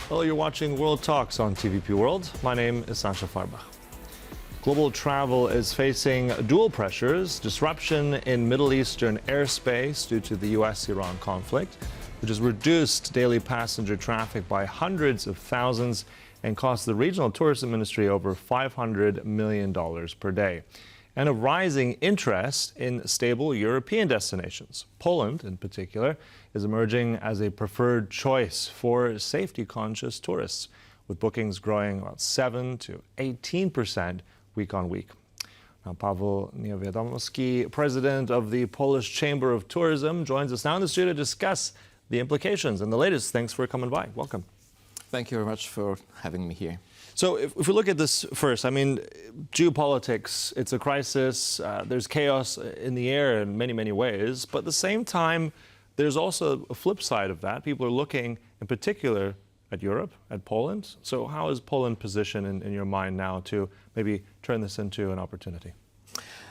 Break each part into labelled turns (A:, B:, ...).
A: Hello, you're watching World Talks on TVP World. My name is Sascha Fahrbach. Global travel is facing dual pressures: disruption in Middle Eastern airspace due to the US-Iran conflict, which has reduced daily passenger traffic by hundreds of thousands and cost the regional tourism ministry over $500 million per day. And a rising interest in stable European destinations. Poland, in particular, is emerging as a preferred choice for safety-conscious tourists, with bookings growing about 7 to 18% week on week. Now, Paweł Niewiadomski, president of the Polish Chamber of Tourism, joins us now in the studio to discuss the implications and the latest. Thanks for coming by. Welcome.
B: Thank you very much for having me here.
A: So if we look at this first, I mean, geopolitics, it's a crisis. There's chaos in the air in many, many ways. But at the same time, there's also a flip side of that. People are looking in particular at Europe, at Poland. So how is Poland positioned in your mind now to maybe turn this into an opportunity?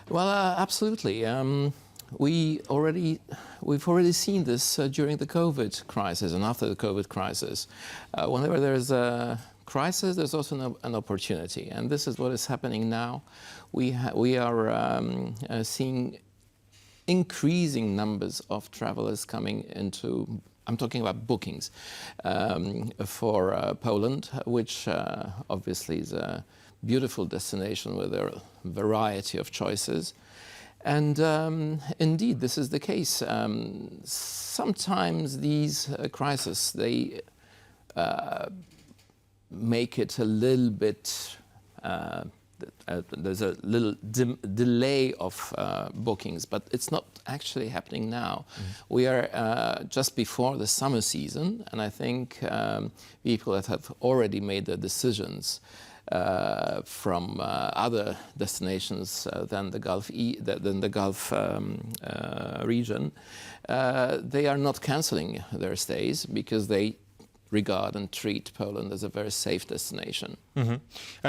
B: Well, absolutely. We've already seen this during the COVID crisis and after the COVID crisis. Whenever there's a crisis, there's also an opportunity, and this is what is happening now. We are seeing increasing numbers of travelers coming into, I'm talking about bookings, for Poland, which obviously is a beautiful destination with a variety of choices. And indeed, this is the case. Sometimes these crises, they make it a little bit, there's a little delay of bookings, but it's not actually happening now. We are just before the summer season, and I think people that have already made their decisions from other destinations than the Gulf region, they are not cancelling their stays because they regard and treat Poland as a very safe destination.
A: And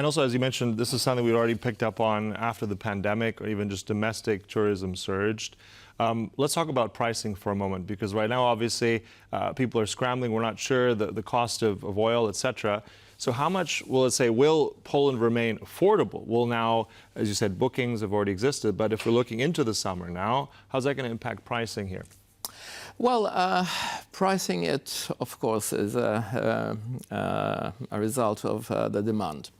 A: also, as you mentioned, this is something we'd already picked up on after the pandemic or even just domestic tourism surged. Let's talk about pricing for a moment, because right now, obviously, people are scrambling. We're not sure the cost of oil, etc. So how much will Poland remain affordable? Well, now, as you said, bookings have already existed, but if we're looking into the summer now, how's that going to impact pricing here?
B: Well, pricing it, of course, is a result of the demand,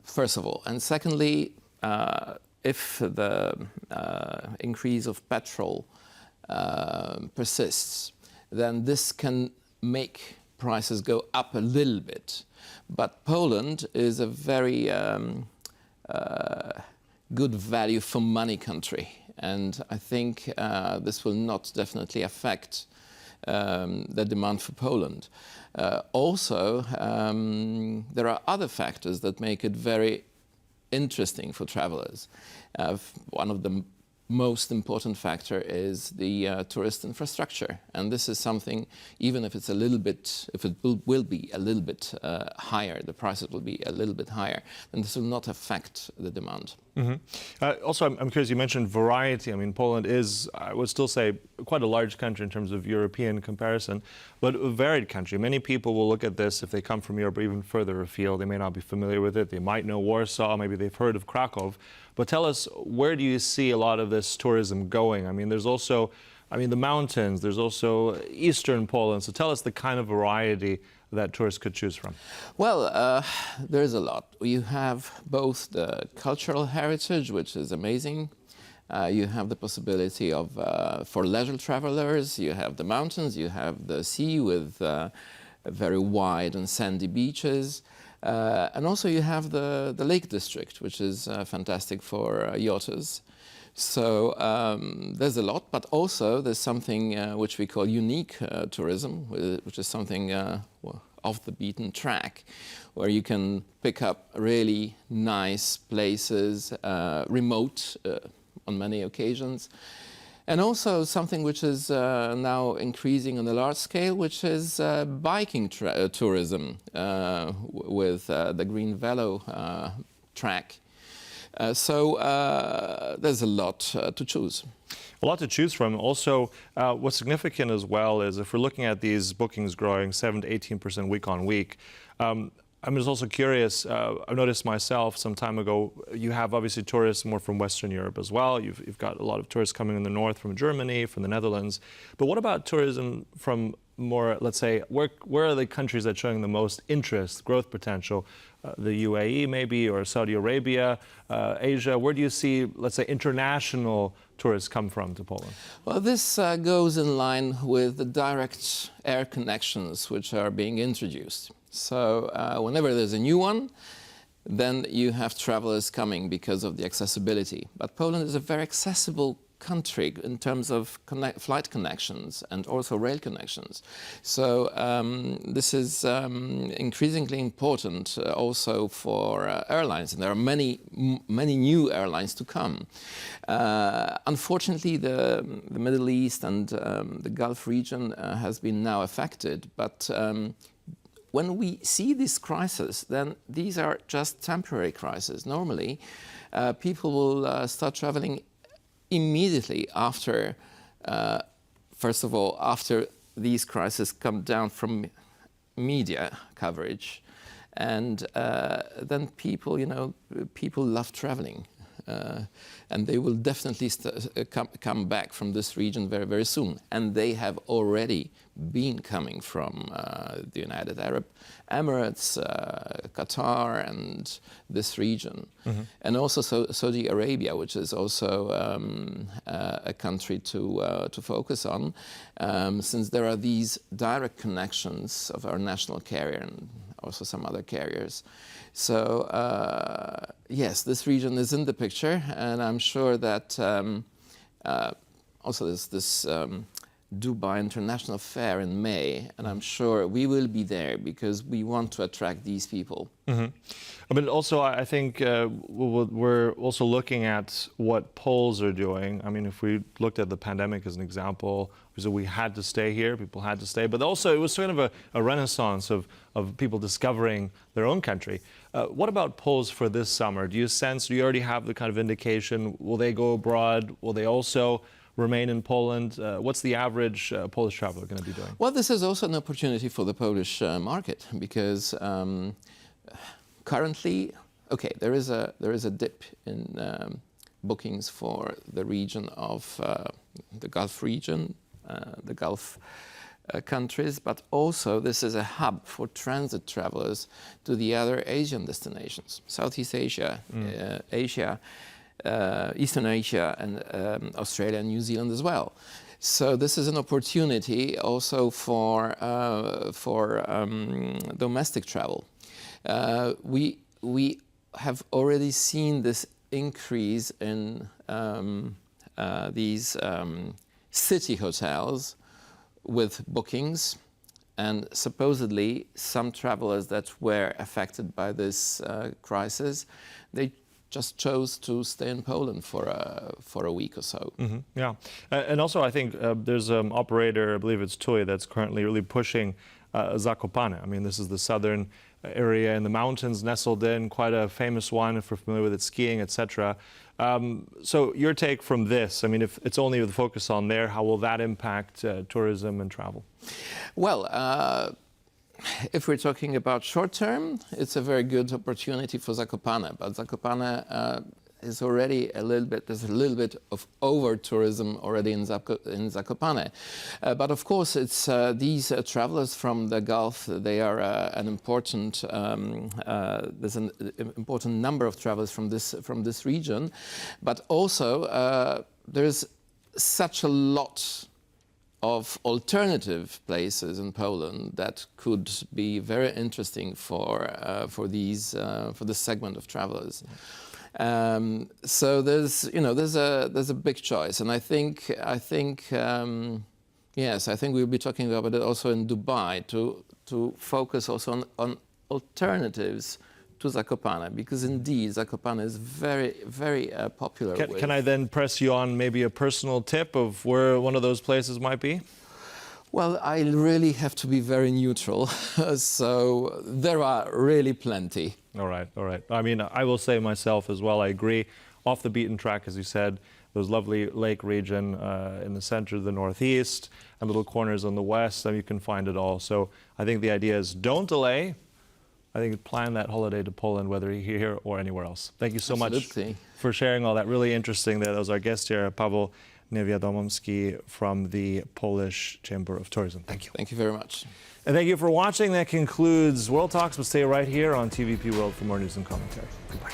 B: first of all. And secondly, if the increase of petrol persists, then this can make prices go up a little bit. But Poland is a very good value for money country. And I think this will not definitely affect the demand for Poland. Also, there are other factors that make it very interesting for travelers. One of the most important factor is the tourist infrastructure, and this is something, even if it's a little bit, if it will be a little bit higher, the prices will be a little bit higher, then this will not affect the demand.
A: Also, I'm curious, you mentioned variety. I mean, Poland is, I would still say, quite a large country in terms of European comparison, but a varied country. Many people will look at this if they come from Europe or even further afield. They may not be familiar with it. They might know Warsaw, maybe they've heard of Krakow. But tell us, where do you see a lot of this tourism going? I mean, there's also, the mountains, there's also eastern Poland. So tell us the kind of variety that tourists could choose from.
B: Well, there's a lot. You have both the cultural heritage, which is amazing. You have the possibility of, for leisure travelers, you have the mountains, you have the sea with very wide and sandy beaches. And also you have the Lake District, which is fantastic for yachters. So there's a lot, but also there's something which we call unique tourism, which is something off the beaten track, where you can pick up really nice places, remote on many occasions. And also something which is now increasing on a large scale, which is biking tourism with the Green Velo track. There's a lot to choose.
A: A lot to choose from. Also, what's significant as well is if we're looking at these bookings growing 7 to 18% week on week, I'm just also curious, I noticed myself some time ago, you have obviously tourists more from Western Europe as well. You've got a lot of tourists coming in the north from Germany, from the Netherlands. But what about tourism from more, let's say, where are the countries that are showing the most interest, growth potential? The UAE maybe, or Saudi Arabia, Asia? Where do you see, let's say, international tourists come from to Poland?
B: Well, this goes in line with the direct air connections which are being introduced. So whenever there's a new one, then you have travelers coming because of the accessibility. But Poland is a very accessible country in terms of flight connections and also rail connections. So this is increasingly important also for airlines, and there are many new airlines to come. Unfortunately, the Middle East and the Gulf region has been now affected, but when we see this crisis, then these are just temporary crises. Normally, people will start traveling immediately after, first of all, after these crises come down from media coverage, and then people love traveling, and they will definitely come back from this region very, very soon. And they have already been coming from the United Arab Emirates, Qatar, and this region. Mm-hmm. And also Saudi Arabia, which is also a country to focus on, since there are these direct connections of our national carrier and also some other carriers. So yes, this region is in the picture, and I'm sure that also there's this Dubai International Fair in May, and I'm sure we will be there because we want to attract these people.
A: Mm-hmm. But also, I think we're also looking at what Poles are doing. I mean, if we looked at the pandemic as an example, so we had to stay here, people had to stay, but also it was sort of a renaissance of people discovering their own country. What about Poles for this summer? Do you already have the kind of indication, will they go abroad? Will they also remain in Poland? What's the average Polish traveler going to be doing?
B: Well, this is also an opportunity for the Polish market because currently, okay, there is a dip in bookings for the region of the Gulf region, the Gulf countries, but also this is a hub for transit travelers to the other Asian destinations, Southeast Asia, Asia, Eastern Asia, and Australia and New Zealand as well. So this is an opportunity also for domestic travel. We have already seen this increase in these city hotels with bookings, and supposedly some travelers that were affected by this crisis, they just chose to stay in Poland for a week or so.
A: Mm-hmm. Yeah, and also I think there's an operator, I believe it's TUI, that's currently really pushing Zakopane. I mean, this is the southern area in the mountains, nestled in, quite a famous one if we're familiar with it, skiing, etc. So your take from this, I mean, if it's only the focus on there, how will that impact tourism and travel?
B: Well, if we're talking about short term, it's a very good opportunity for Zakopane, but Zakopane is already there's a little bit of over-tourism already in Zakopane. But of course, it's these travelers from the Gulf, they are an important, there's an important number of travelers from this region, but also there's such a lot of alternative places in Poland that could be very interesting for this segment of travelers. So there's a big choice, and I think we'll be talking about it also in Dubai to focus also on alternatives to Zakopane, because indeed Zakopane is very, very popular.
A: Can I then press you on maybe a personal tip of where one of those places might be?
B: Well, I really have to be very neutral, so there are really plenty.
A: All right, all right. I mean, I will say myself as well, I agree. Off the beaten track, as you said, those lovely lake region in the center of the northeast and little corners on the west, you can find it all. So I think the idea is don't delay. I think plan that holiday to Poland, whether you're here or anywhere else. Thank you so
B: Absolutely.
A: much for sharing all that. Really interesting. That was our guest here, Paweł Niewiadomski from the Polish Chamber of Tourism. Thank you.
B: Thank you very much.
A: And thank you for watching. That concludes World Talks, but stay right here on TVP World for more news and commentary. Goodbye.